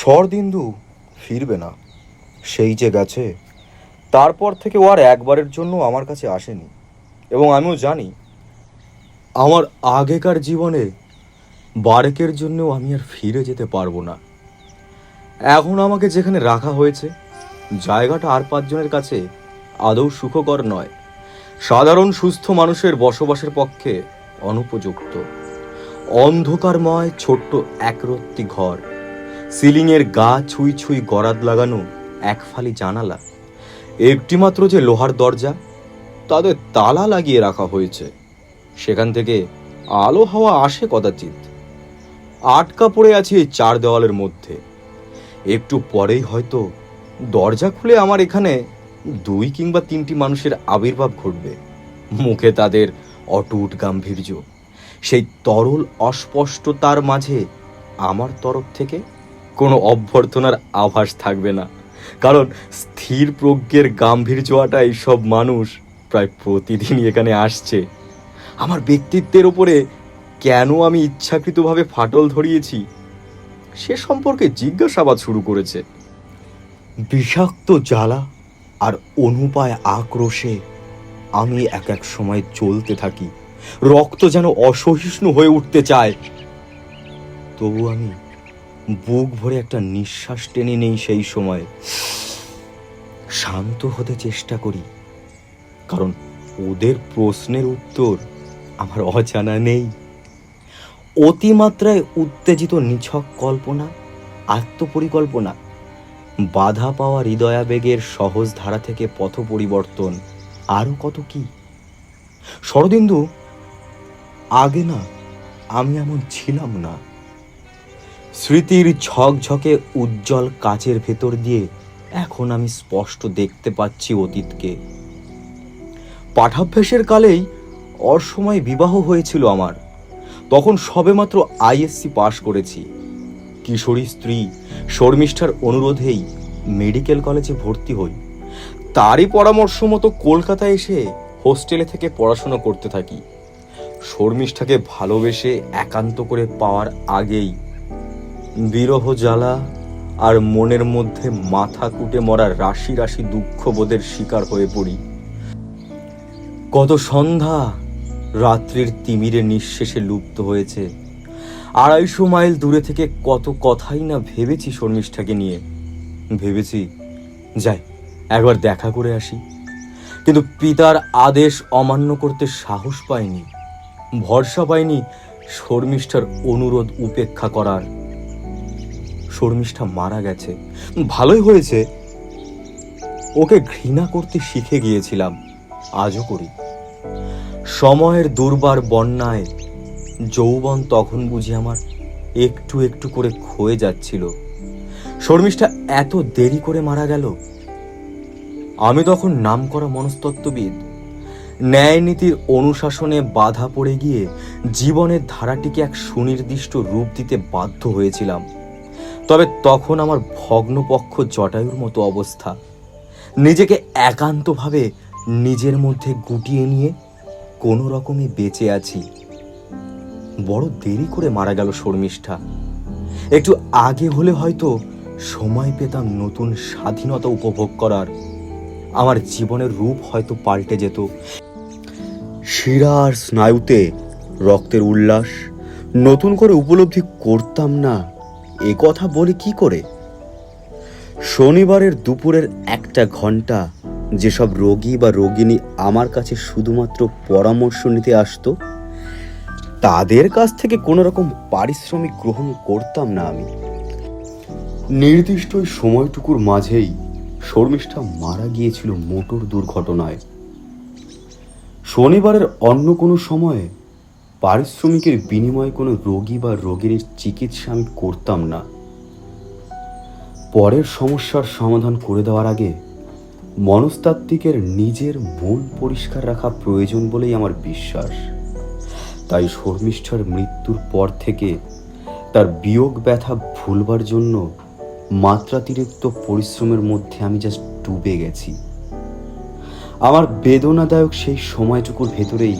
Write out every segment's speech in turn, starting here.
শরদিন্দু ফিরবে না, সেই যে গেছে। তারপর থেকে ও আর একবারের জন্য আমার কাছে আসেনি। এবং আমিও জানি আমার আগেকার জীবনে বারেকের জন্যও আমি আর ফিরে যেতে পারবো না। এখন আমাকে যেখানে রাখা হয়েছে, জায়গাটা আর পাঁচজনের কাছে আদৌ সুখকর নয়। সাধারণ সুস্থ মানুষের বসবাসের পক্ষে অনুপযুক্ত। অন্ধকারময় ছোট্ট একরত্তি ঘর, সিলিংয়ের গা ছুঁই ছুঁই গরাদ লাগানো এক ফালি জানালা, একটিমাত্র যে লোহার দরজা, তাদের তালা লাগিয়ে রাখা হয়েছে। সেখান থেকে আলো হাওয়া আসে কদাচিৎ। আটকা পড়ে আছি এই চার দেওয়ালের মধ্যে। একটু পরেই হয়তো দরজা খুলে আমার এখানে 2 কিংবা 3টি মানুষের আবির্ভাব ঘটবে। মুখে তাদের অটুট গাম্ভীর্য, সেই তরল অস্পষ্টতার মাঝে আমার তরফ থেকে কোনো অভ্যর্থনার আভাস থাকবে না। কারণ স্থির প্রজ্ঞের গাম্ভীর্যটা এইসব মানুষ প্রায় প্রতিদিনই এখানে আসছে। আমার ব্যক্তিত্বের ওপরে কেন আমি ইচ্ছাকৃতভাবে ফাটল ধরিয়েছি সে সম্পর্কে জিজ্ঞাসাবাদ শুরু করেছে। বিষাক্ত জ্বালা আর অনুপায় আক্রোশে আমি এক এক সময় চলতে থাকি। রক্ত যেন অসহিষ্ণু হয়ে উঠতে চায়। তবু আমি বুক ভরে একটা নিঃশ্বাস টেনে নেই। সেই সময় শান্ত হতে চেষ্টা করি, কারণ ওদের প্রশ্নের উত্তর আমার অজানা নেই। অতিমাত্রায় উত্তেজিত নিছক কল্পনা, আত্মপরিকল্পনা, বাধা পাওয়া হৃদয়াবেগের সহজ ধারা থেকে পথ পরিবর্তন, আরও কত কি। শরদিন্দু, আগে না আমি এমন ছিলাম না। স্মৃতির ঝকঝকে উজ্জ্বল কাচের ভেতর দিয়ে এখন আমি স্পষ্ট দেখতে পাচ্ছি অতীতকে। পাঠাভ্যাসের কালেই অসময়ে বিবাহ হয়েছিল আমার। তখন সবেমাত্র আইএসসি পাশ করেছি। কিশোরী স্ত্রী শর্মিষ্ঠার অনুরোধেই মেডিকেল কলেজে ভর্তি হই। তারই পরামর্শ মতো কলকাতায় এসে হোস্টেলে থেকে পড়াশোনা করতে থাকি। শর্মিষ্ঠাকে ভালোবেসে একান্ত করে পাওয়ার আগেই বিরহ জ্বালা আর মনের মধ্যে মাথা কুটে মরা রাশি রাশি দুঃখবোধের শিকার হয়ে পড়ি। কত সন্ধ্যা রাত্রির তিমিরে নিঃশেষে লুপ্ত হয়েছে। 250 মাইল দূরে থেকে কত কথাই না ভেবেছি শর্মিষ্ঠাকে নিয়ে। ভেবেছি যাই একবার দেখা করে আসি, কিন্তু পিতার আদেশ অমান্য করতে সাহস পাইনি, ভরসা পাইনি শর্মিষ্ঠার অনুরোধ উপেক্ষা করার। শর্মিষ্ঠা মারা গেছে, ভালোই হয়েছে। ওকে ঘৃণা করতে শিখে গিয়েছিলাম, আজও করি। সময়ের দুর্বার বন্যায় যৌবন তখন বুঝি আমার একটু একটু করে ক্ষয়ে যাচ্ছিল। শর্মিষ্ঠা এত দেরি করে মারা গেল। আমি তখন নামকরা মনস্তত্ত্ববিদ। ন্যায় নীতির অনুশাসনে বাধা পড়ে গিয়ে জীবনের ধারাটিকে এক সুনির্দিষ্ট রূপ দিতে বাধ্য হয়েছিলাম। তবে তখন আমার ভগ্নপক্ষ জটায়ুর মতো অবস্থা। নিজেকে একান্তভাবে নিজের মধ্যে গুটিয়ে নিয়ে কোনো রকমে বেঁচে আছি। বড় দেরি করে মারা গেল শর্মিষ্ঠা। একটু আগে হলে হয়তো সময় পেতাম নতুন স্বাধীনতা উপভোগ করার। আমার জীবনের রূপ হয়তো পাল্টে যেত। শিরা আর স্নায়ুতে রক্তের উল্লাস নতুন করে উপলব্ধি করতাম না। এ কথা বলি কি করে? শনিবারের দুপুরের 1টা ঘন্টা যেসব রোগী বা রোগিনী আমার কাছে শুধুমাত্র পরামর্শ নিতে আসতো, তাদের কাছ থেকে কোনো রকম পারিশ্রমিক গ্রহণ করতাম না আমি। নির্দিষ্ট ওই সময়টুকুর মাঝেই শর্মিষ্ঠা মারা গিয়েছিল মোটর দুর্ঘটনায়। শনিবারের অন্য কোনো সময়ে পারিশ্রমিকের বিনিময়ে কোনো রোগী বা রোগীর চিকিৎসা আমি করতাম না। পরের সমস্যার সমাধান করে দেওয়ার আগে মনস্তাত্ত্বিকের নিজের মন পরিষ্কার রাখা প্রয়োজন বলেই আমার বিশ্বাস। তাই শর্মিষ্ঠার মৃত্যুর পর থেকে তার বিয়োগ ব্যথা ভুলবার জন্য মাত্রাতিরিক্ত পরিশ্রমের মধ্যে আমি জাস্ট ডুবে গেছি। আমার বেদনাদায়ক সেই সময়টুকুর ভেতরেই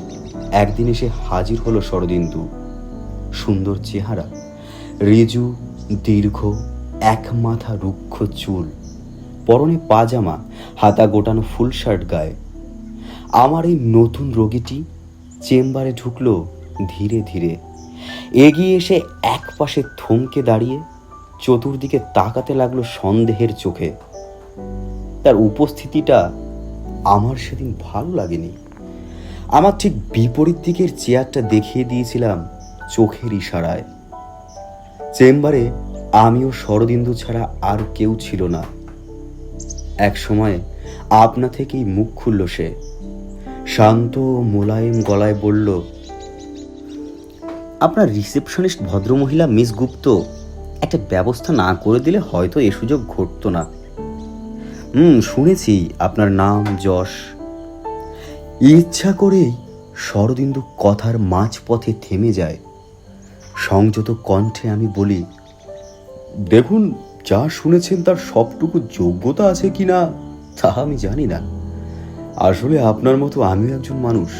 একদিন এসে হাজির হলো শরদিন্দু। সুন্দর চেহারা, ঋজু, দীর্ঘ, এক মাথা রুক্ষ চুল, পরনে পাজামা, হাতা গোটানো ফুল শার্ট গায়ে। আমার এই নতুন রোগীটি চেম্বারে ঢুকলো ধীরে ধীরে, এগিয়ে এসে এক পাশে থমকে দাঁড়িয়ে চতুর্দিকে তাকাতে লাগলো সন্দেহের চোখে। তার উপস্থিতিটা আমার সেদিন ভালো লাগেনি। আমার ঠিক বিপরীত দিকের চেয়ারটা দেখিয়ে দিয়েছিলাম চোখের ইশারায়। চেম্বারে আমিও শরদিন্দু ছাড়া আর কেউ ছিল না। এক সময় আপনা থেকেই মুখ খুলল সে, শান্ত মোলায়েম গলায় বলল, আপনার রিসেপশনিস্ট ভদ্রমহিলা মিস গুপ্ত একটা ব্যবস্থা না করে দিলে হয়তো এ সুযোগ ঘটতো না। শুনেছি আপনার নাম যশ। ইচ্ছা করেই শরদিন্দু কথার মাঝপথে থেমে যায়। সংযত কণ্ঠে আমি বলি, দেখুন, যা শুনেছেন তার সবটুকু যোগ্যতা আছে কিনা তা আমি জানি না। আসলে আপনার মতো আমিও একজন মানুষ।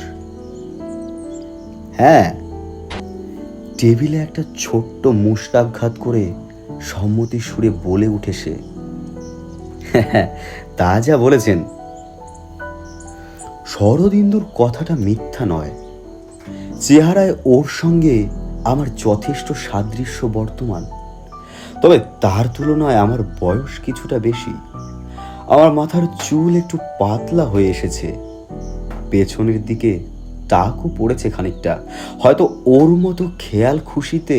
হ্যাঁ, টেবিলে একটা ছোট্ট মুষ্টাঘাত করে সম্মতি সুরে বলে উঠে সে, তা যা বলেছেন। শরদিন্দুর কথাটা মিথ্যা নয়। চেহারায় ওর সঙ্গে আমার যথেষ্ট সাদৃশ্য বর্তমান, তবে তার তুলনায় আমার বয়স কিছুটা বেশি। আমার মাথার চুল একটু পাতলা হয়ে এসেছে, পেছনের দিকে টাকও পড়েছে খানিকটা। হয়তো ওর মতো খেয়াল খুশিতে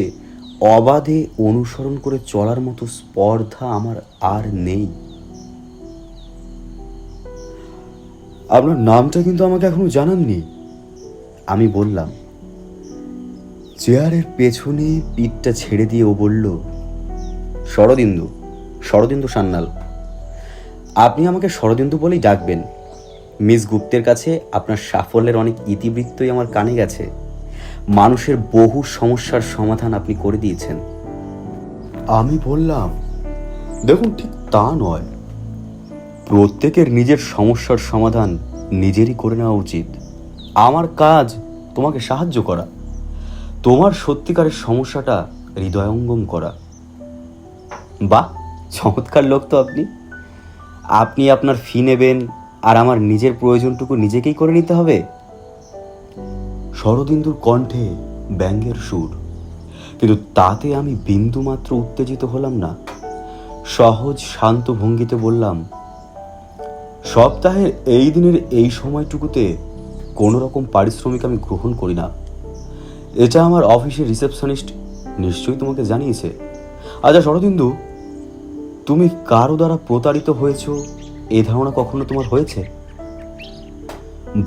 অবাধে অনুসরণ করে চলার মতো স্পর্ধা আমার আর নেই। আপনার নামটা কিন্তু আমাকে এখনো জানাননি, আমি বললাম। চেয়ারের পেছনে পিঠটা ছেড়ে দিয়ে ও বলল, শরদিন্দু, শরদিন্দু সান্যাল। আপনি আমাকে শরদিন্দু বলেই ডাকবেন। মিস গুপ্তের কাছে আপনার সাফল্যের অনেক ইতিবৃত্তই আমার কানে গেছে। মানুষের বহু সমস্যার সমাধান আপনি করে দিয়েছেন। আমি বললাম, দেখুন, ঠিক তা নয়। প্রত্যেকের নিজের সমস্যার সমাধান নিজেরই করে নেওয়া উচিত। আমার কাজ তোমাকে সাহায্য করা, তোমার সত্যিকারের সমস্যাটা হৃদয়ঙ্গম করা। বাহ, চমৎকার লোক তো আপনি। আপনি আপনার ফি নেবেন আর আমার নিজের প্রয়োজনটুকু নিজেকেই করে নিতে হবে। শরদিন্দুর কণ্ঠে ব্যঙ্গের সুর, কিন্তু তাতে আমি বিন্দুমাত্র উত্তেজিত হলাম না। সহজ শান্ত ভঙ্গিতে বললাম, সপ্তাহের এই দিনের এই সময়টুকুতে কোনো রকম পারিশ্রমিক আমি গ্রহণ করি না। এটা আমার অফিসের রিসেপশনিস্ট নিশ্চয়ই তোমাকে জানিয়েছে। আচ্ছা শরদিন্দু, তুমি কারো দ্বারা প্রতারিত হয়েছ এ ধারণা কখনো তোমার হয়েছে?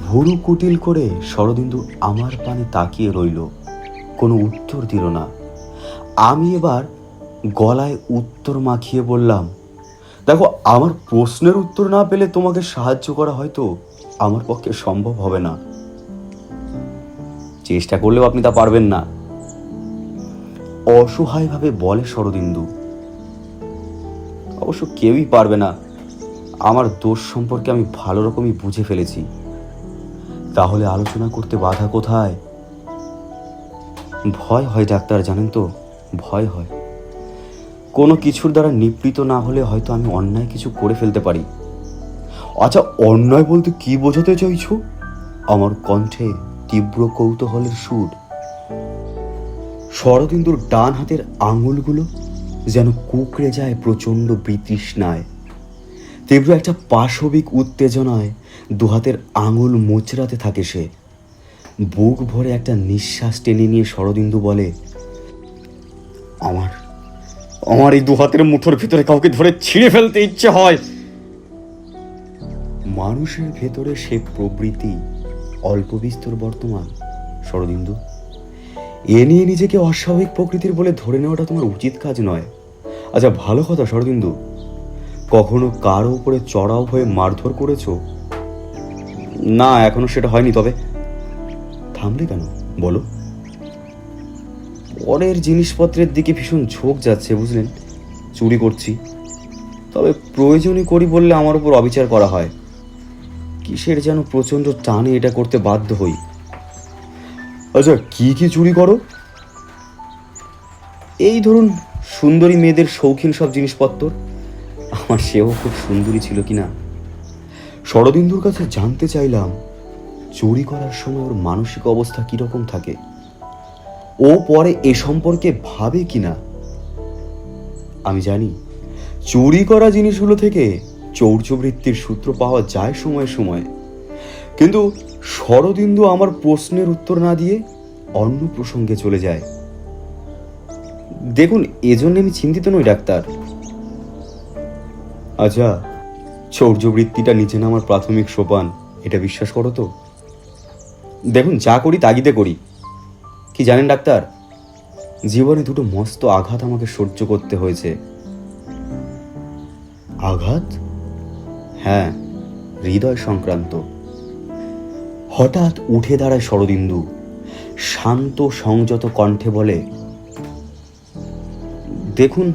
ভুরু কুটিল করে শরদিন্দু আমার পানে তাকিয়ে রইল, কোনো উত্তর দিল না। আমি এবার গলায় উত্তর মাখিয়ে বললাম, দেখো, আমার প্রশ্নের উত্তর না পেলে তোমাকে সাহায্য করা হয়তো আমার পক্ষে সম্ভব হবে না। চেষ্টা করলেও আপনি তা পারবেন না, অসহায়ভাবে বলে শরদিন্দু। অবশ্য কেউই পারবে না। আমার দোষ সম্পর্কে আমি ভালো রকমই বুঝে ফেলেছি। তাহলে আলোচনা করতে বাধা কোথায়? ভয় হয় ডাক্তার, জানেন তো, ভয় হয়। কোনো কিছুর দ্বারা নিবৃত না হলে হয়তো আমি অন্যায় কিছু করে ফেলতে পারি। আচ্ছা, অন্যায় বলতে কি বোঝাতে চাইছো? আমার কণ্ঠে তীব্র কৌতূহলের সুর। শরদিন্দুর ডান হাতের আঙুলগুলো যেন কুঁকড়ে যায় প্রচণ্ড বিতৃষ্ণায়। তীব্র একটা পাশবিক উত্তেজনায় দুহাতের আঙুল মোচড়াতে থাকে সে। বুক ভরে একটা নিঃশ্বাস টেনে নিয়ে শরদিন্দু বলে, আমার আমার এই দুহাতের মুঠোর ভেতরে কাউকে ধরে ছিঁড়ে ফেলতে ইচ্ছে হয়। মানুষের ভেতরে সে প্রবৃত্তি অল্প বিস্তর বর্তমান শরদিন্দু। এ নিয়ে নিজেকে অস্বাভাবিক প্রকৃতির বলে ধরে নেওয়াটা তোমার উচিত কাজ নয়। আচ্ছা, ভালো কথা শরদিন্দু, কখনো কারো উপরে চড়াও হয়ে মারধর করেছো? না, এখনো সেটা হয়নি। তবে থামলে কেন বলো? পরের জিনিসপত্রের দিকে ভীষণ ঝোঁক যাচ্ছে, বুঝলেন। চুরি করছি, তবে প্রয়োজনই করি বললে আমার উপর অবিচার করা হয়। কিসের যেন প্রচণ্ড টানে এটা করতে বাধ্য হই। আচ্ছা, কি কি চুরি করো? এই ধরুন, সুন্দরী মেয়েদের শৌখিন সব জিনিসপত্র, আমার সেও খুব সুন্দরী ছিল কিনা। শরদিন্দুর কাছে জানতে চাইলাম চুরি করার সময় ওর মানসিক অবস্থা কিরকম থাকে, ও পরে এ সম্পর্কে ভাবে কিনা। আমি জানি চুরি করা জিনিসগুলো থেকে চৌর্যবৃত্তির সূত্র পাওয়া যায় সময়ে সময়ে, কিন্তু শরদিন্দু আমার প্রশ্নের উত্তর না দিয়ে অন্য প্রসঙ্গে চলে যায়। দেখুন, এজন্য আমি চিন্তিত নই ডাক্তার। আচ্ছা, চৌর্যবৃত্তিটা নিচে নামার প্রাথমিক সোপান, এটা বিশ্বাস করো তো? দেখুন, যা করি তাগিদে করি। কি জানেন ডাক্তার, জীবনে দুটো মস্ত আঘাত আমাকে সহ্য করতে হয়েছে। আঘাত? হ্যাঁ, হৃদয় সংক্রান্ত। হঠাৎ উঠে দাঁড়ায় শরদিন্দু, শান্ত সংযত কণ্ঠে বলে, দেখুন,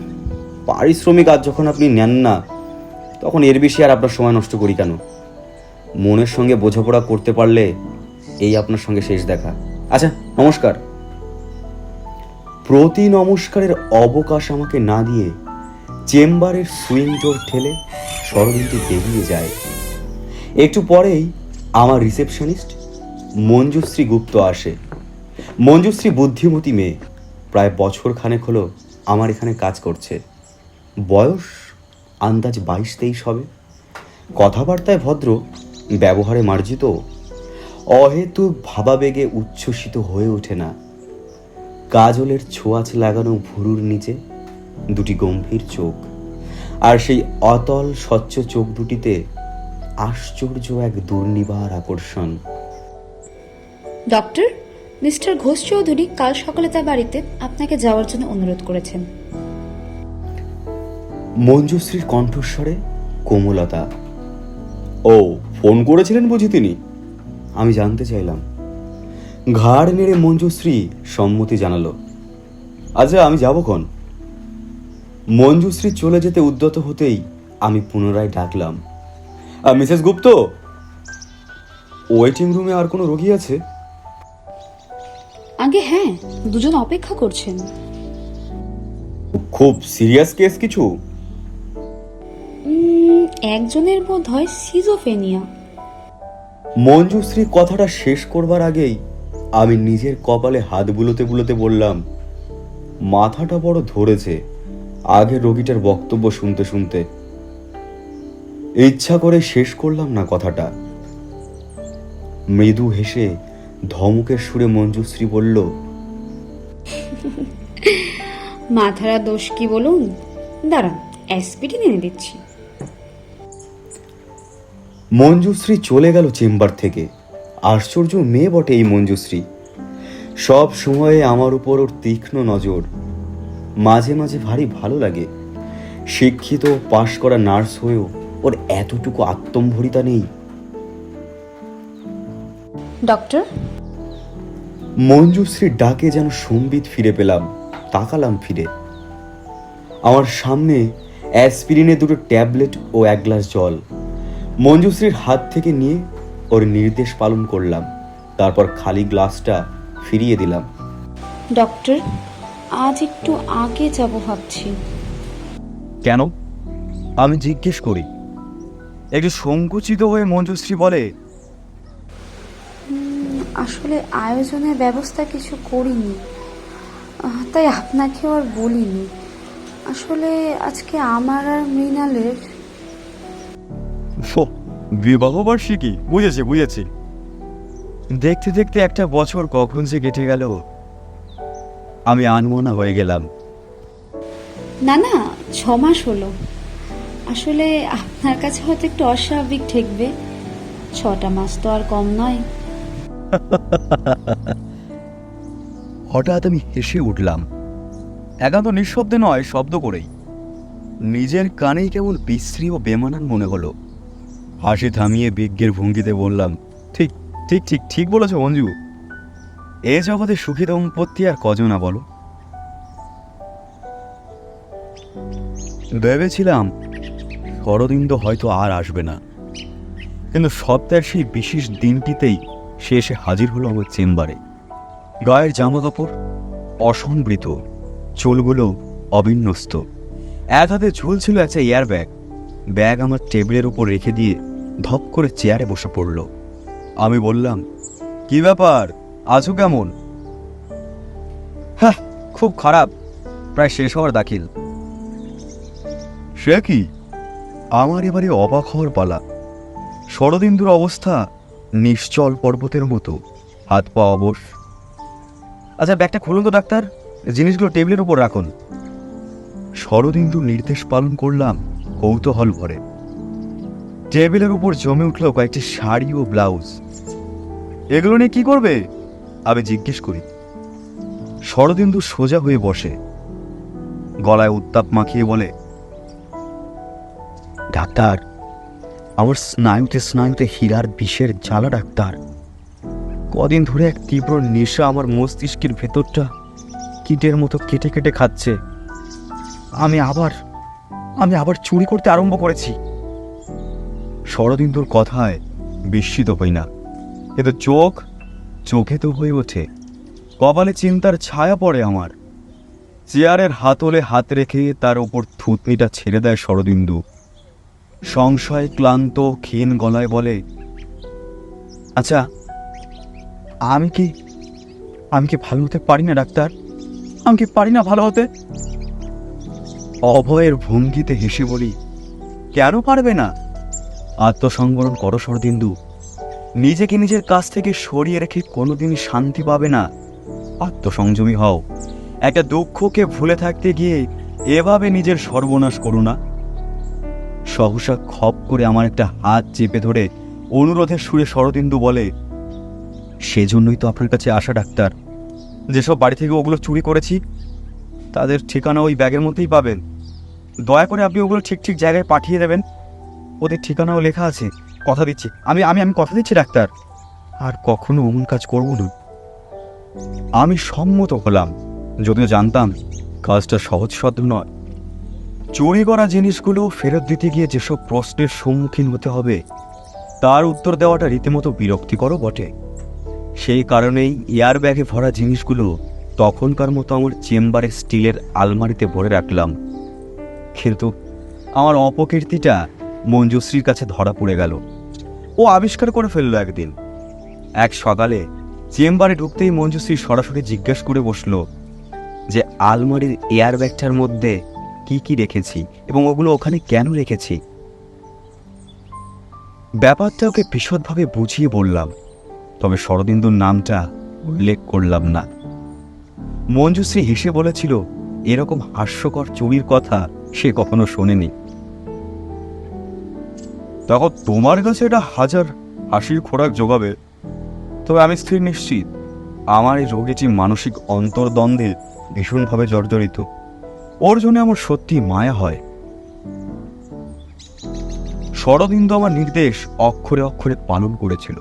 পারিশ্রমিক আজ যখন আপনি নেন না, তখন এর বেশি আর আপনার সময় নষ্ট করি কেন? মনের সঙ্গে বোঝাপড়া করতে পারলে এই আপনার সঙ্গে শেষ দেখা। আচ্ছা, নমস্কার। প্রতি নমস্কারের অবকাশ আমাকে না দিয়ে চেম্বারের সুইং ডোর ঠেলে শরদিন্দু বেরিয়ে যায়। একটু পরেই আমার রিসেপশনিস্ট মঞ্জুশ্রী গুপ্ত আসে। মঞ্জুশ্রী বুদ্ধিমতী মেয়ে, প্রায় বছর খানেক হলো আমার এখানে কাজ করছে। বয়স আন্দাজ 22-23 হবে। কথাবার্তায় ভদ্র, ব্যবহারে মার্জিত, অহেতুক ভাবাবেগে উচ্ছ্বসিত হয়ে ওঠে না। কাজলের ছোঁয়াচ লাগানো ভুরুর নিচে দুটি গম্ভীর চোখ, আর সেই অতল স্বচ্ছ চোখ দুটিতে আশ্চর্য এক দুর্নিবার আকর্ষণ। ডক্টর, মিস্টার ঘোষ চৌধুরী কাল সকালে তার বাড়িতে আপনাকে যাওয়ার জন্য অনুরোধ করেছেন। মঞ্জুশ্রীর কণ্ঠস্বরে কোমলতা। ও, ফোন করেছিলেন বুঝি তিনি? আমি জানতে চাইলাম। ঘাড় নেড়ে মঞ্জুশ্রী সম্মতি জানালো। আচ্ছা, আমি যাবক্ষণ। মঞ্জুশ্রী চলে যেতে উদ্যত হতেই আমি পুনরায় ডাকলাম, মিসেস গুপ্ত, ওয়েটিং রুমে আর কোনো রোগী আছে? আগে হ্যাঁ, দুজন অপেক্ষা করছেন। খুব সিরিয়াস কেস কিছু? একজনের বোধ হয় সিজোফেনিয়া। মঞ্জুশ্রী কথাটা শেষ করবার আগেই আমি নিজের কপালে হাত বুলোতে বুলোতে বললাম, মাথাটা বড় ধরেছে আগে রোগীটার বক্তব্য শুনতে শুনতে। ইচ্ছা করে শেষ করলাম না কথাটা। মৃদু হেসে ধমকের সুরে মঞ্জুশ্রী বলল, মাথারা দোষ কি বলুন, দাঁড়ান অ্যাসপিরিন এনে দিচ্ছি। মঞ্জুশ্রী চলে গেল চেম্বার থেকে। আশ্চর্য মেয়ে বটে এই মঞ্জুশ্রী। সব সময়ে আমার উপর ওর তীক্ষ্ণ নজর। মাঝে মাঝে ভারী ভালো লাগে। শিক্ষিত পাশ করা নার্স হয়েও ওর এতটুকু আত্মম্ভরিতা নেই। ডক্টর, মঞ্জুশ্রীর ডাকে যেন সম্বিত ফিরে পেলাম। তাকালাম ফিরে। আমার সামনে অ্যাসপিরিনের দুটো ট্যাবলেট ও এক গ্লাস জল। মঞ্জুশ্রীর হাত থেকে নিয়ে ওর নির্দেশ পালন করলাম। তারপর খালি গ্লাসটা ফিরিয়ে দিলাম। ডক্টর, আজ একটু আগে যাব ভাবছি। কেন? আমি জিজ্ঞেস করি। একটু সংকুচিত হয়ে মঞ্জুশ্রী বলে, আসলে আয়োজনের ব্যবস্থা কিছু করিনি, তাই আপনাকেও আর বলিনি। আসলে আজকে আমার আর মৃণালের বিবাহবার্ষিকী। বুঝেছি। দেখতে দেখতে একটা বছর কখন যে কেটে গেল, আমি আনমনা হয়ে গেলাম। না 6 মাস হলো। আসলে আপনার কাছে হয়তো একটু অস্বাভাবিক ঠেকবে, 6টা মাস তো আর কম নয়। হঠাৎ আমি হেসে উঠলাম, একান্ত নিঃশব্দে নয়, শব্দ করেই। নিজের কানেই কেবল বিশ্রী ও বেমানান মনে হলো। হাসি থামিয়ে বিজ্ঞের ভঙ্গিতে বললাম, ঠিক ঠিক ঠিক ঠিক বলেছ মঞ্জু। এ জগতে সুখী দম্পতি আর কজনা বলো? ভেবেছিলাম শরদিন্দু হয়তো আর আসবে না, কিন্তু সপ্তাহের সেই বিশেষ দিনটিতেই সে এসে হাজির হলো আমার চেম্বারে। গায়ের জামা কাপড় অসংবৃত, চুলগুলো অবিন্যস্ত। এক হাতে ঝুলছিল একটা এয়ার ব্যাগ। ব্যাগ আমার টেবিলের উপর রেখে দিয়ে ধপ করে চেয়ারে বসে পড়ল। আমি বললাম, কি ব্যাপার, আছো কেমন? হ্যাঁ, খুব খারাপ, প্রায় শেষ হওয়ার দাখিল। সে কি? আমার এবারে অবাক হওয়ার পালা। শরদিন্দুর অবস্থা নিশ্চল পর্বতের মতো, হাত পা অবশ। আচ্ছা, ব্যাগটা খুলুন তো ডাক্তার, জিনিসগুলো টেবিলের উপর রাখুন। শরদিন্দুর নির্দেশ পালন করলাম কৌতূহল ভরে। টেবিলের উপর জমে উঠল কয়েকটি শাড়ি ও ব্লাউজ। এগুলো নিয়ে কি করবে? আমি জিজ্ঞেস করি। শরদিন্দু সোজা হয়ে বসে, গলায় উত্তাপ মাখিয়ে বলে, ডাক্তার, আমার স্নায়ুতে স্নায়ুতে হীরার বিষের জ্বালা ডাক্তার। কদিন ধরে এক তীব্র নেশা আমার মস্তিষ্কের ভেতরটা কীটের মতো কেটে কেটে খাচ্ছে। আমি আবার চুরি করতে আরম্ভ করেছি। শরদিন্দুর কথায় বিস্মিত হই না, কিন্তু চোখে তো হয়ে ওঠে। কপালে চিন্তার ছায়া পড়ে আমার। চেয়ারের হাতলে হাত রেখে তার ওপর থুতনিটা ছেড়ে দেয় শরদিন্দু। সংশয় ক্লান্ত ক্ষীণ গলায় বলে, আচ্ছা, আমি কি ভালো হতে পারি না ডাক্তার? আমি কি পারি না ভালো হতে? অভয়ের ভঙ্গিতে হেসে বলি, কেন পারবে না? আত্মসংবরণ করো শরদিন্দু। নিজেকে নিজের কাছ থেকে সরিয়ে রেখে কোনোদিনই শান্তি পাবে না। আত্মসংযমী হও। একটা দুঃখকে ভুলে থাকতে গিয়ে এভাবে নিজের সর্বনাশ করো না। সহসা খপ করে আমার একটা হাত চেপে ধরে অনুরোধের সুরে শরদিন্দু বলে, সেজন্যই তো আপনার কাছে আসা ডাক্তার। যেসব বাড়ি থেকে ওগুলো চুরি করেছি তাদের ঠিকানা ওই ব্যাগের মধ্যেই পাবেন। দয়া করে আপনি ওগুলো ঠিক ঠিক জায়গায় পাঠিয়ে দেবেন। ওদের ঠিকানাও লেখা আছে। কথা দিচ্ছি, আমি কথা দিচ্ছি ডাক্তার, আর কখনো অমন কাজ করব না। আমি সম্মত হলাম, যদিও জানতাম কাজটা সহজসাধ্য নয়। চুরি করা জিনিসগুলো ফেরত দিতে গিয়ে যেসব প্রশ্নের সম্মুখীন হতে হবে তার উত্তর দেওয়াটা রীতিমতো বিরক্তিকরও বটে। সেই কারণেই এয়ার ব্যাগে ভরা জিনিসগুলো তখনকার মতো আমার চেম্বারের স্টিলের আলমারিতে ভরে রাখলাম। কিন্তু আমার অপকীর্তিটা মঞ্জুশ্রীর কাছে ধরা পড়ে গেল। ও আবিষ্কার করে ফেললো একদিন। এক সকালে চেম্বারে ঢুকতেই মঞ্জুশ্রী সরাসরি জিজ্ঞেস করে বসলো যে আলমারির এয়ার ব্যাগটার মধ্যে কি কি রেখেছি এবং ওগুলো ওখানে কেন রেখেছি। ব্যাপারটা ওকে বিশদভাবে বুঝিয়ে বললাম, তবে শরদিন্দুর নামটা উল্লেখ করলাম না। মঞ্জুশ্রী হেসে বলেছিল, এরকম হাস্যকর চুরির কথা সে কখনো শোনেনি। তখন তোমার কাছে এটা হাজার হাসির খোরাক জোগাবে, তবে আমি স্থির নিশ্চিত আমার এই রোগীটি মানসিক অন্তর্দ্বন্দ্বে ভীষণভাবে জর্জরিত। ওর জন্য আমার সত্যি মায়া হয়। শরদিন্দু আমার নির্দেশ অক্ষরে অক্ষরে পালন করেছিল।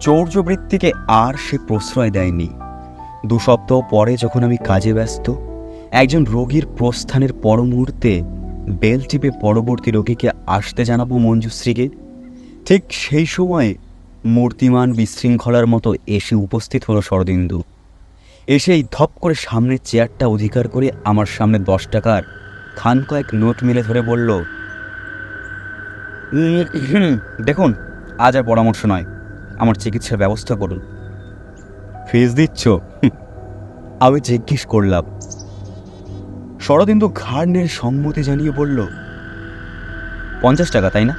চৌর্যবৃত্তিকে আর সে প্রশ্রয় দেয়নি। 2 সপ্তাহ পরে যখন আমি কাজে ব্যস্ত, একজন রোগীর প্রস্থানের পর মুহূর্তে বেল টিপে পরবর্তী রোগীকে আসতে জানাবো মঞ্জুশ্রীকে, ঠিক সেই সময়ে মূর্তিমান বিশৃঙ্খলার মতো এসে উপস্থিত হলো শরদিন্দু। এসেই ধপ করে সামনের চেয়ারটা অধিকার করে আমার সামনে 10 টাকার খান কয়েক নোট মেলে ধরে বলল, দেখুন, আজ আর পরামর্শ নয়, আমার চিকিৎসার ব্যবস্থা করুন। ফিস দিচ্ছ? আমি জিজ্ঞেস করলাম। শরদিন্দু ঘাড় নেড়ে সম্মতি জানিয়ে বলল, 50 টাকা, তাই না?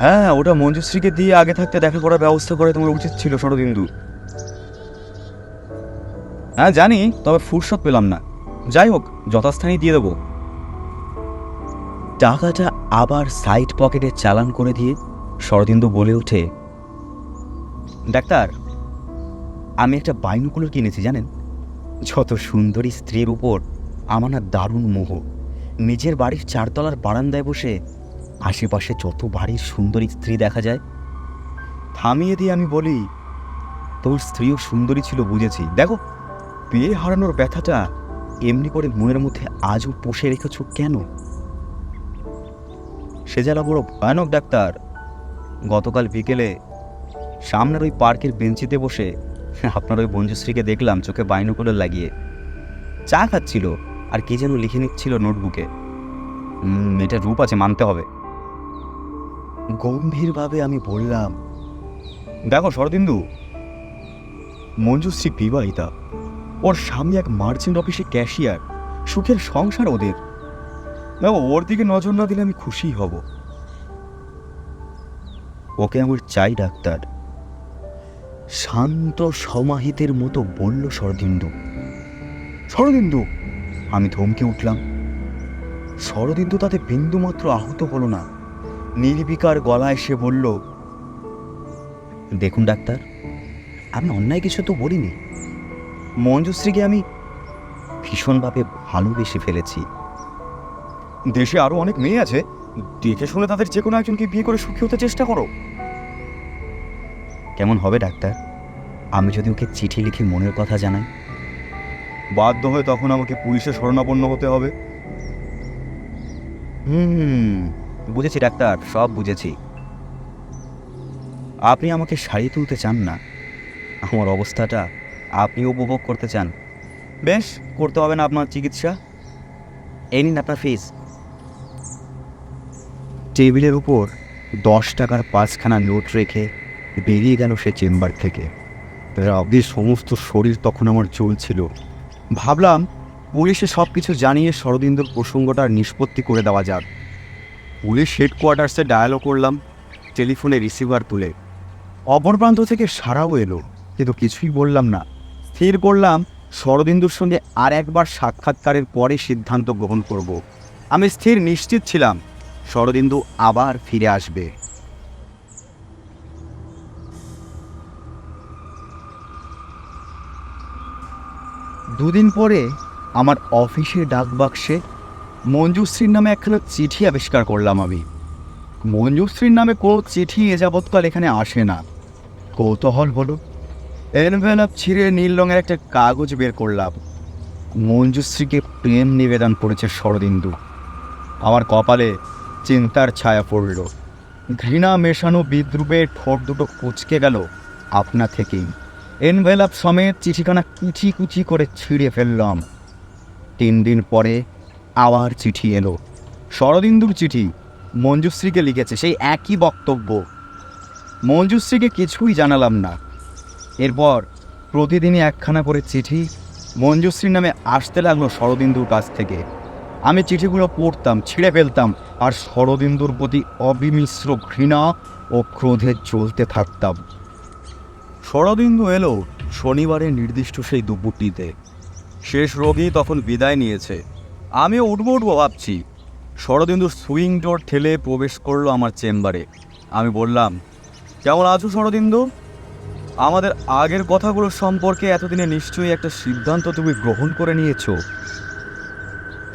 হ্যাঁ, ওটা মঞ্জুশ্রীকে দিয়ে আগে থাকতে দেখা করার ব্যবস্থা করে তোমার উচিত ছিল শরদিন্দু। হ্যাঁ জানি, তবে ফুরসত পেলাম না। যাই হোক, যথাস্থানেই দিয়ে দেবো। টাকাটা আবার সাইড পকেটে চালান করে দিয়ে শরদিন্দু বলে ওঠে, ডাক্তার, আমি একটা বাইনোকুলার কিনেছি জানেন। যত সুন্দরী স্ত্রীর উপর আমার না দারুণ মোহ। নিজের বাড়ির 4 তলার বারান্দায় বসে আশেপাশে যত বাড়ির সুন্দরী স্ত্রী দেখা যায়। থামিয়ে দিয়ে আমি বলি, তোর স্ত্রীও সুন্দরী ছিল বুঝেছি, দেখো বিয়ে হারানোর ব্যথাটা এমনি করে মনের মধ্যে আজও পুষে রেখেছ কেন? সে জ্বালা বড় ভয়ানক ডাক্তার। গতকাল বিকেলে সামনের ওই পার্কের বেঞ্চিতে বসে আপনার ওই মঞ্জুশ্রীকে দেখলাম চোখে বাইনোকুলার লাগিয়ে চা খাচ্ছিল। আর কি যেন লিখে নিচ্ছিল নোটবুকে। এটা রূপ আছে, মানতে হবে। গম্ভীরভাবে আমি বললাম, দেখো শরদিন্দু, মঞ্জুশ্রী বিবাহিতা, ওর স্বামী এক মার্চেন্ট অফিসে ক্যাশিয়ার, সুখের সংসার ওদের। দেখো, ওর দিকে নজর না দিলে আমি খুশি হব। ওকে আমার চাই ডাক্তার, শান্ত সমাহিতের মতো বলল শরদিন্দু। শরদিন্দু, আমি ধমকে উঠলাম। শরদিন্দু তাতে বিন্দুমাত্র আহত হলো না। নির্বিকার গলায় সে বলল, দেখুন ডাক্তার, আমি অন্যায় কিছু তো বলিনি। মঞ্জুশ্রীকে আমি ভীষণভাবে ভালোবেসে ফেলেছি। দেশে আরো অনেক মেয়ে আছে, দেখে শুনে তাদের যে কোনো একজনকে বিয়ে করে সুখী হতে চেষ্টা করো। কেমন হবে ডাক্তার আমি যদি ওকে চিঠি লিখে মনের কথা জানাই? বাধ্য হয়ে তখন আমাকে পুলিশে শরণাপন্ন হতে হবে। বুঝেছি ডাক্তার, সব বুঝেছি। আপনি আমাকে সারিয়ে তুলতে চান না, আমার অবস্থাটা আপনি উপভোগ করতে চান। বেশ, করতে হবে না আপনার চিকিৎসা। এই নিন আপনার ফিস। টেবিলের উপর 10 টাকার 5খানা নোট রেখে বেরিয়ে গেল সে চেম্বার থেকে। রাব্দির সমস্ত শরীর তখন আমার চলছিল। ভাবলাম পুলিশে সব কিছু জানিয়ে শরদিন্দুর প্রসঙ্গটার নিষ্পত্তি করে দেওয়া যাক। পুলিশ হেডকোয়ার্টার্সে ডায়ালও করলাম, টেলিফোনে রিসিভার তুলে। অপর প্রান্ত থেকে সারাও এলো, কিন্তু কিছুই বললাম না। স্থির করলাম শরদিন্দুর সঙ্গে আর একবার সাক্ষাৎকারের পরে সিদ্ধান্ত গ্রহণ করব। আমি স্থির নিশ্চিত ছিলাম শরদিন্দু আবার ফিরে আসবে। দুদিন পরে আমার অফিসের ডাকবাক্সে মঞ্জুশ্রীর নামে একখানা চিঠি আবিষ্কার করলাম আমি। মঞ্জুশ্রীর নামে কোনো চিঠি এ যাবৎকাল এখানে আসে না। কৌতূহল হলো, এনভেলপ ছিঁড়ে নীল রঙের একটা কাগজ বের করলাম। মঞ্জুশ্রীকে প্রেম নিবেদন করেছে শরদিন্দু। আমার কপালে চিন্তার ছায়া পড়ল। ঘৃণা মেশানো বিদ্রুপে ঠোঁট দুটো কুচকে গেল আপনা থেকেই। এনভেলপ সমেত চিঠিখানা কুচি কুচি করে ছিঁড়ে ফেললাম। 3 দিন পরে আবার চিঠি এলো, শরদিন্দুর চিঠি। মঞ্জুশ্রীকে লিখেছে, সেই একই বক্তব্য। মঞ্জুশ্রীকে কিছুই জানালাম না। এরপর প্রতিদিনই একখানা করে চিঠি মঞ্জুশ্রীর নামে আসতে লাগলো শরদিন্দুর কাছ থেকে। আমি চিঠিগুলো পড়তাম, ছিঁড়ে ফেলতাম, আর শরদিন্দুর প্রতি অবিমিশ্র ঘৃণা ও ক্রোধে জ্বলতে থাকতাম। শরদিন্দু এলো শনিবারের নির্দিষ্ট সেই দুপুরটিতে। শেষ রোগী তখন বিদায় নিয়েছে। আমিও উঠবো ভাবছি। শরদিন্দুর সুইং ডোর ঠেলে প্রবেশ করলো আমার চেম্বারে। আমি বললাম, কেমন আছো শরদিন্দু? আমাদের আগের কথাগুলো সম্পর্কে এতদিনে নিশ্চয়ই একটা সিদ্ধান্ত তুমি গ্রহণ করে নিয়েছো।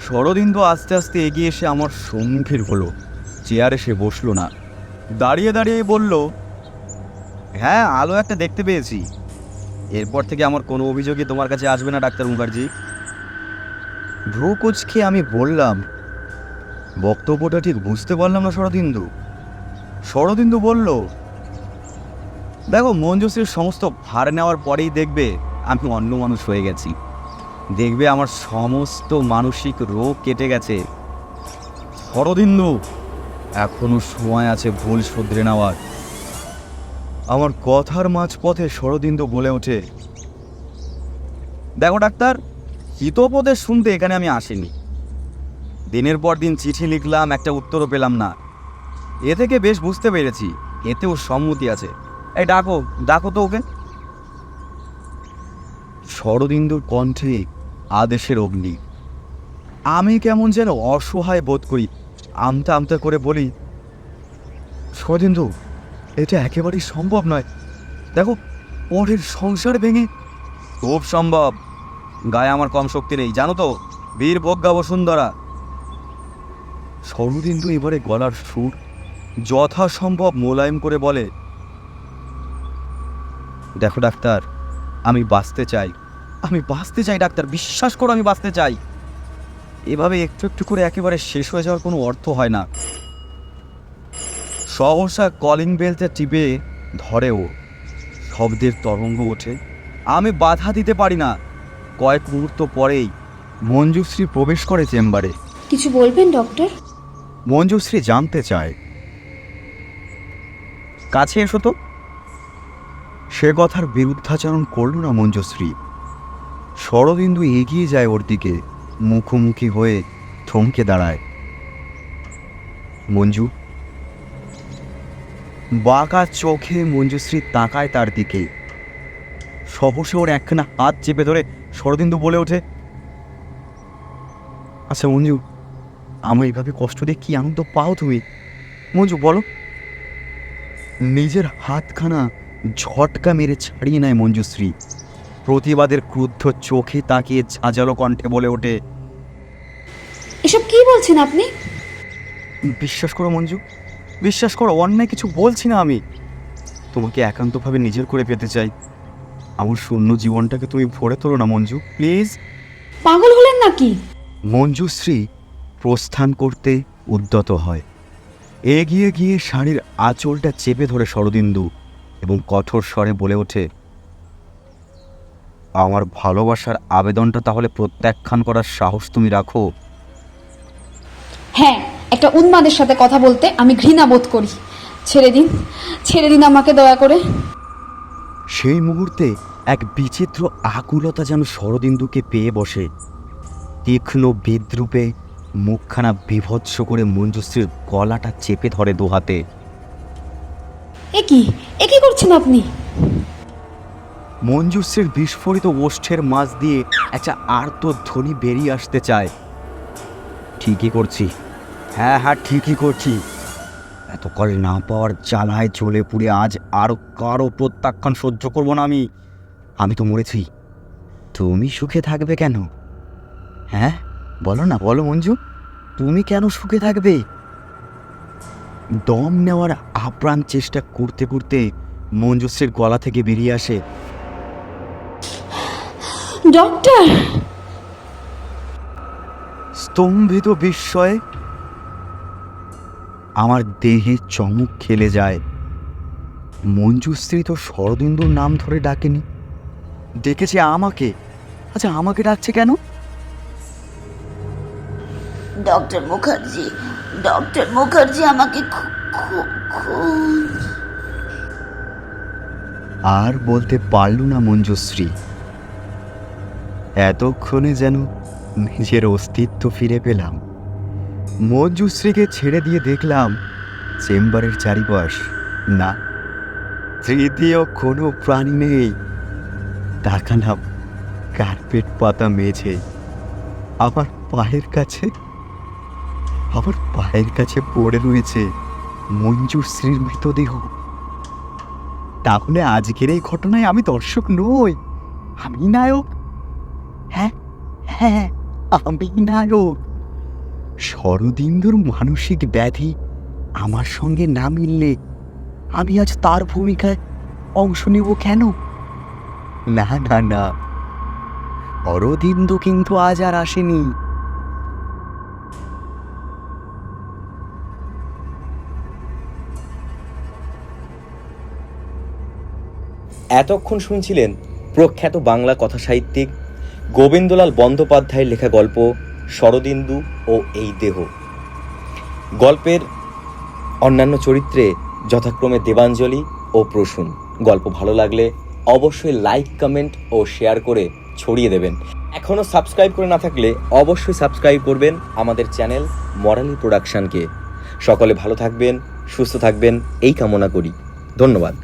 শরদিন্দু আস্তে আস্তে এগিয়ে এসে আমার সম্মুখীন হলো। চেয়ারে সে বসলো না, দাঁড়িয়ে দাঁড়িয়ে বলল, হ্যাঁ, আলো একটা দেখতে পেয়েছি। এরপর থেকে আমার কোনো অভিযোগই তোমার কাছে আসবে না ডাক্তার মুখার্জি। ভ্রু কুঁচকে আমি বললাম, বক্তব্যটা ঠিক বুঝতে পারলাম না শরদিন্দু। শরদিন্দু বলল, দেখো, মঞ্জুশ্রীর সমস্ত ভার নেওয়ার পরেই দেখবে আমি অন্য মানুষ হয়ে গেছি। দেখবে আমার সমস্ত মানসিক রোগ কেটে গেছে। শরদিন্দু, এখনো সময় আছে ভুল শুধরে নেওয়ার। আমার কথার মাঝপথে শরদিন্দু বলে ওঠে, দেখো ডাক্তার, হিতোপদেশ শুনতে এখানে আমি আসিনি। দিনের পর দিন চিঠি লিখলাম, একটা উত্তরও পেলাম না। এ থেকে বেশ বুঝতে পেরেছি এতেও সম্মতি আছে। এই ডাকো ডাকো তো ওকে। শরদিন্দুর কণ্ঠে আদেশের অগ্নি। আমি কেমন যেন অসহায় বোধ করি। আমতা আমতা করে বলি, শরদিন্দু, এটা একেবারেই সম্ভব নয়। দেখো, পরের সংসার ভেঙে। খুব সম্ভব। গায়ে আমার কম শক্তি নেই, জানো তো, বীর প্রজ্ঞা বসুন্ধরা। শরদিন্দু এবারে গলার সুর যথাসম্ভব মোলায়েম করে বলে, দেখো ডাক্তার, আমি বাঁচতে চাই ডাক্তার, বিশ্বাস করো, আমি বাঁচতে চাই। এভাবে একটু একটু করে একেবারে শেষ হয়ে যাওয়ার কোনো অর্থ হয় না। সহসা কলিং বেলটা টিপে ধরে ও। শব্দের তরঙ্গ ওঠে। আমি বাধা দিতে পারি না। কয়েক মুহূর্ত পরেই মঞ্জুশ্রী প্রবেশ করে চেম্বারে। কিছু বলবেন ডক্টর? মঞ্জুশ্রী জানতে চায়, কাছে এসো তো। সে কথার বিরুদ্ধাচরণ করল না মঞ্জুশ্রী। শরদিন্দু এগিয়ে যায় ওর দিকে, মুখোমুখি হয়ে থমকে দাঁড়ায়। মঞ্জু। বাঁকা চোখে মঞ্জুশ্রী তাকায় তার দিকে। সহসে ওর একখানা হাত চেপে ধরে শরদিন্দু বলে ওঠে, আচ্ছা মঞ্জু, আমার এইভাবে কষ্ট দিয়ে কি আনন্দ পাও তুমি? মঞ্জু বলো। নিজের হাতখানা ঝটকা মেরে ছাড়িয়ে নেয় মঞ্জুশ্রী। প্রতিবাদের ক্রুদ্ধ চোখে তাকিয়ে ঝাঁঝালো কণ্ঠে বলে ওঠে, এসব কি বলছেন আপনি? বিশ্বাস করো মঞ্জু, বিশ্বাস করো, অন্যায় কিছু বলছি না আমি। তোমাকে একান্তভাবে নিজের করে পেতে চাই। আমার শূন্য জীবনটাকে তুমি ভরে তোলো না মঞ্জু, প্লিজ। পাগল হলেন নাকি? মঞ্জুশ্রী প্রস্থান করতে উদ্যত হয়। এগিয়ে গিয়ে শাড়ির আঁচলটা চেপে ধরে শরদিন্দু এবং কঠোর স্বরে বলে ওঠে, আমার ভালোবাসার আবেদনটা তাহলে প্রত্যাখ্যান করার সাহস তুমি রাখো? হ্যাঁ, একটা উন্মাদের সাথে কথা বলতে আমি ঘৃণা বোধ করি। ছেড়ে দিন, ছেড়ে দিন আমাকে দয়া করে। সেই মুহূর্তে এক বিচিত্র আকুলতা যেন শরদিন্দুকে পেয়ে বসে। তীক্ষ্ণ বিদ্রুপে মুখখানা বিভৎস করে মঞ্জুশ্রীর গলাটা চেপে ধরে দুহাতে। এ কি করছেন আপনি? মঞ্জুশ্রীর বিস্ফোরিত ওষ্ঠের মাঝ দিয়ে একটা আর্ত ধ্বনি বেরিয়ে আসতে চায়। ঠিকই করছি, হ্যাঁ হ্যাঁ ঠিকই করছি। এতকাল না পাওয়ার জ্বালায় জ্বলে পুড়ে আজ আর কারো প্রত্যাখ্যান সহ্য করব না আমি। আমি তো মরেছি, তুমি সুখে থাকবে কেন? হ্যাঁ বলো না, বলো মঞ্জু, তুমি কেন সুখে থাকবে? দম নেওয়ার আপ্রাণ চেষ্টা করতে করতে মঞ্জুশ্রীর গলা থেকে বেরিয়ে আসে, ডক্টর। স্তম্ভিত বিস্ময়ে আমার দেহে চমক খেলে যায়। মঞ্জুশ্রী তো শরদিন্দুর নাম ধরে ডাকেনি, ডেকেছে আমাকে। আচ্ছা আমাকে ডাকছে কেন? ডক্টর মুখার্জি আমাকে আর বলতে পারল না মঞ্জুশ্রী। এতক্ষণে যেন নিজের অস্তিত্ব ফিরে পেলাম। মঞ্জুশ্রীকে ছেড়ে দিয়ে দেখলাম চেম্বারের চারিপাশ, না তৃতীয় কোনো প্রাণী নেই। তাকালাম কার্পেট পাতা মেঝে। আমার পায়ের কাছে পড়ে রয়েছে মঞ্জুশ্রীর মৃতদেহ। তাহলে আজকের এই ঘটনায় আমি দর্শক নই, আমি নায়ক। হ্যাঁ হ্যাঁ, আমি নায়ক। শরদিন্দুর মানসিক ব্যাধি আমার সঙ্গে না মিললে আমি আজ তার ভূমিকায় অংশ নেব কেন? না না না, শরদিন্দু কিন্তু আজ আর আসেনি। এতক্ষণ শুনছিলেন প্রখ্যাত বাংলা কথাসাহিত্যিক গোবিন্দলাল বন্দ্যোপাধ্যায়ের লেখা গল্প শরদিন্দু ও এই দেহ। গল্পের অন্যান্য চরিত্রে যথাক্রমে দেবাঞ্জলি ও প্রসূন। গল্প ভালো লাগলে অবশ্যই লাইক, কমেন্ট ও শেয়ার করে ছড়িয়ে দেবেন। এখনও সাবস্ক্রাইব করে না থাকলে অবশ্যই সাবস্ক্রাইব করবেন আমাদের চ্যানেল মরালি প্রোডাকশনকে। সকলে ভালো থাকবেন, সুস্থ থাকবেন এই কামনা করি। ধন্যবাদ।